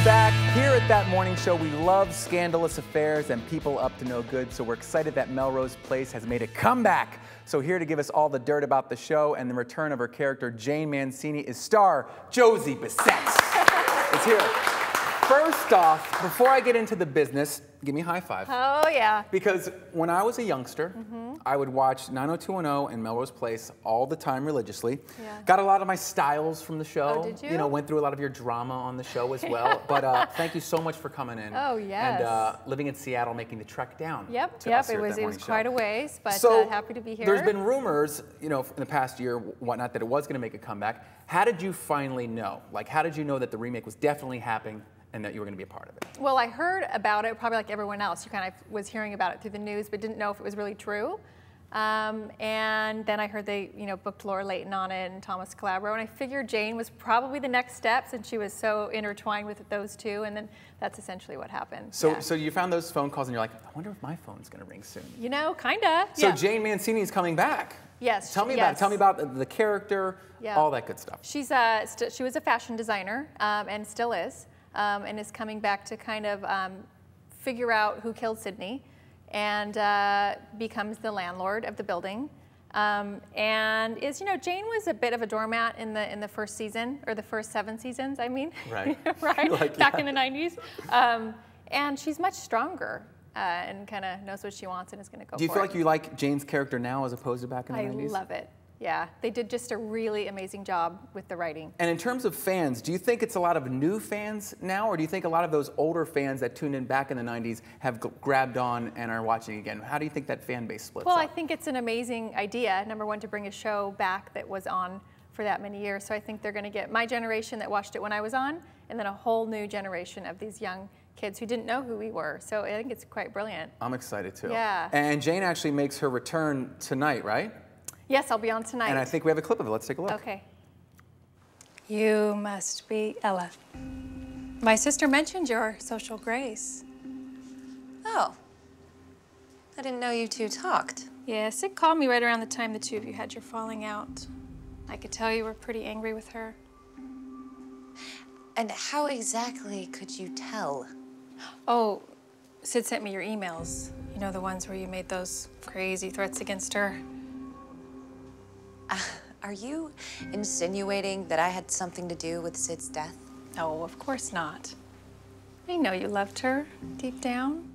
Back here at That Morning Show. We love scandalous affairs and people up to no good, so we're excited that Melrose Place has made a comeback. So here to give us all the dirt about the show and the return of her character, Jane Mancini, is star Josie Bisset. It's here. First off, before I get into the business, give me a high five. Oh, yeah. Because when I was a youngster, I would watch 90210 and Melrose Place all the time religiously. Yeah. Got a lot of my styles from the show. Oh, did you? You know, went through a lot of your drama on the show as well. But thank you so much for coming in. Oh, yes. And living in Seattle, making the trek down. Yep, to us it here at was That Morning quite Show. a ways, but So, happy to be here. There's been rumors, you know, in the past year, whatnot, that it was going to make a comeback. How did you finally know? Like, how did you know that the remake was definitely happening and that you were going to be a part of it? Well, I heard about it, probably like everyone else. You kind of was hearing about it through the news, but didn't know if it was really true. And then I heard they, booked Laura Leighton on it and Thomas Calabro, and I figured Jane was probably the next step since she was so intertwined with those two, and then that's essentially what happened. So, yeah. so you found those phone calls and you're like, I wonder if my phone's going to ring soon. You know, kinda. So yeah. Jane Mancini is coming back. Yes. Tell me about it. Tell me about the character, Yeah. all that good stuff. She's she was a fashion designer and still is, and is coming back to kind of figure out who killed Sydney, and becomes the landlord of the building. And is, Jane was a bit of a doormat in the first season, or the first 7 seasons, I mean. Right. Right, Like, back yeah. in the 90s. And she's much stronger and kind of knows what she wants and is going to go for it. Do you feel like you like Jane's character now as opposed to back in the 90s? I love it. Yeah, they did just a really amazing job with the writing. And in terms of fans, do you think it's a lot of new fans now, or do you think a lot of those older fans that tuned in back in the 90s have grabbed on and are watching again? How do you think that fan base splits Well, up? I think it's an amazing idea, number one, to bring a show back that was on for that many years. So I think they're going to get my generation that watched it when I was on, and then a whole new generation of these young kids who didn't know who we were. So I think it's quite brilliant. I'm excited too. Yeah. And Jane actually makes her return tonight, right? Yes, I'll be on tonight. And I think we have a clip of it. Let's take a look. Okay. You must be Ella. My sister mentioned your social grace. Oh. I didn't know you two talked. Yeah, Sid called me right around the time the two of you had your falling out. I could tell you were pretty angry with her. And how exactly could you tell? Oh, Sid sent me your emails. You know, the ones where you made those crazy threats against her. Are you insinuating that I had something to do with Sid's death? No, of course not. I know you loved her deep down.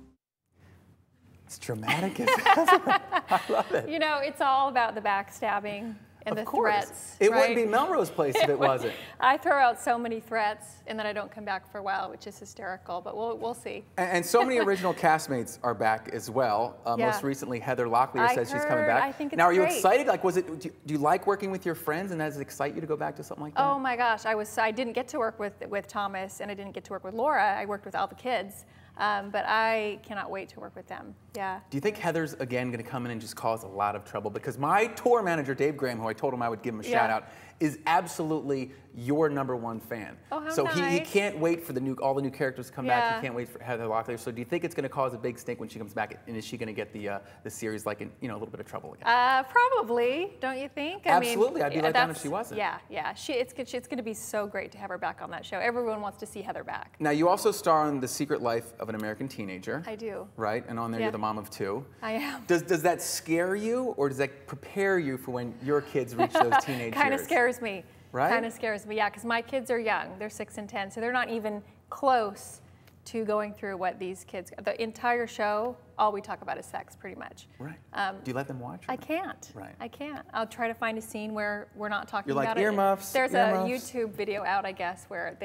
It's dramatic, isn't it? I love it. It's all about the backstabbing and the threats. It right? wouldn't be Melrose Place if it wasn't. I throw out so many threats, and then I don't come back for a while, which is hysterical, but we'll see. And so many original castmates are back as well. Yeah. Most recently, Heather Locklear says she's coming back. I think it's now, are you great. excited? Like, do you like working with your friends, and does it excite you to go back to something like that? Oh my gosh, I didn't get to work with Thomas, and I didn't get to work with Laura. I worked with all the kids, but I cannot wait to work with them. Yeah. Do you think Heather's again going to come in and just cause a lot of trouble? Because my tour manager, Dave Graham, who I told him I would give him a shout out, is absolutely your #1 fan. Oh, how so nice. he can't wait for all the new characters to come back. Yeah. He can't wait for Heather Locklear. So do you think it's going to cause a big stink when she comes back? And is she going to get the series like in a little bit of trouble again? Probably, don't you think? Absolutely, I mean, I'd be let down if she wasn't. Yeah. It's going to be so great to have her back on that show. Everyone wants to see Heather back. Now, you also star on The Secret Life of an American Teenager. I do. Right? And on there, you're the mom of 2. I am. Does that scare you, or does that prepare you for when your kids reach those teenage Kind of years? scares me. Right? Kind of scares me, yeah, because my kids are young. They're 6 and 10, so they're not even close to going through what these kids. The entire show, all we talk about is sex, pretty much. Right. Do you let them watch? I can't. Right. I can't. I'll try to find a scene where we're not talking You're like, about it. earmuffs, There's earmuffs. a YouTube video out, I guess, where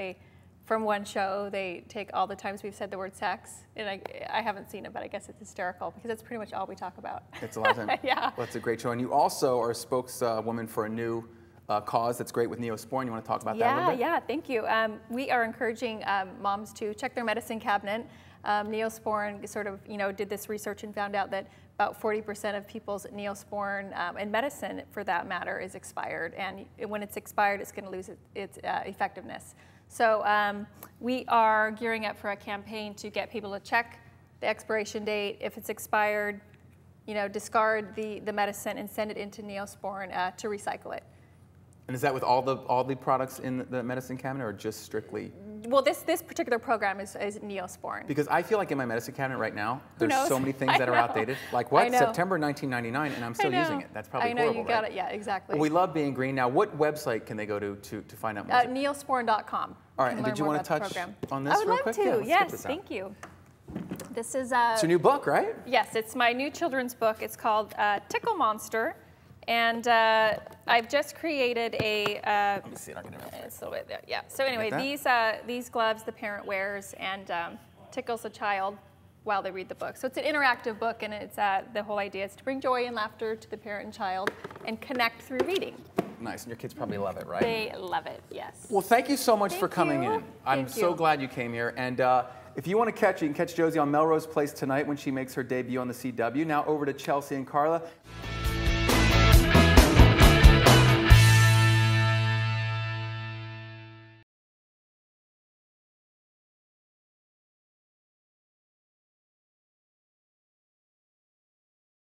from one show, they take all the times we've said the word sex, and I haven't seen it, but I guess it's hysterical because that's pretty much all we talk about. It's a lot of time. Yeah. Well, it's a great show. And you also are a spokeswoman for a new cause that's great with Neosporin. You want to talk about that a little bit? Yeah, thank you. We are encouraging moms to check their medicine cabinet. Neosporin sort of, did this research and found out that about 40% of people's Neosporin and medicine, for that matter, is expired. And when it's expired, it's going to lose its effectiveness. So we are gearing up for a campaign to get people to check the expiration date. If it's expired, discard the medicine and send it into Neosporin to recycle it. And is that with all the products in the medicine cabinet, or just strictly well, this particular program is Neosporin. Because I feel like in my medicine cabinet right now, there's knows? so many things I that are know. outdated. Like what? I know. September 1999, and I'm still using it. That's probably horrible, I know, you got right? it. Yeah, exactly. Well, we love being green. Now, what website can they go to find out more? Neosporin.com. All right, and did you want to touch on this I would real love quick? to. Yeah, let's Yes, get this out. thank you. This is It's your new book, right? Yes, it's my new children's book. It's called Tickle Monster, and I've just created a. Let me see it. I'll get it real quick. It's a little bit there. Yeah. So anyway, these gloves the parent wears and tickles the child while they read the book. So it's an interactive book, and it's the whole idea is to bring joy and laughter to the parent and child and connect through reading. Nice, and your kids probably love it, right? They love it. Yes. Well, thank you so much for coming you. in. I'm Thank so you. glad you came here. And if you want to you can catch Josie on Melrose Place tonight when she makes her debut on the CW. Now over to Chelsea and Carla.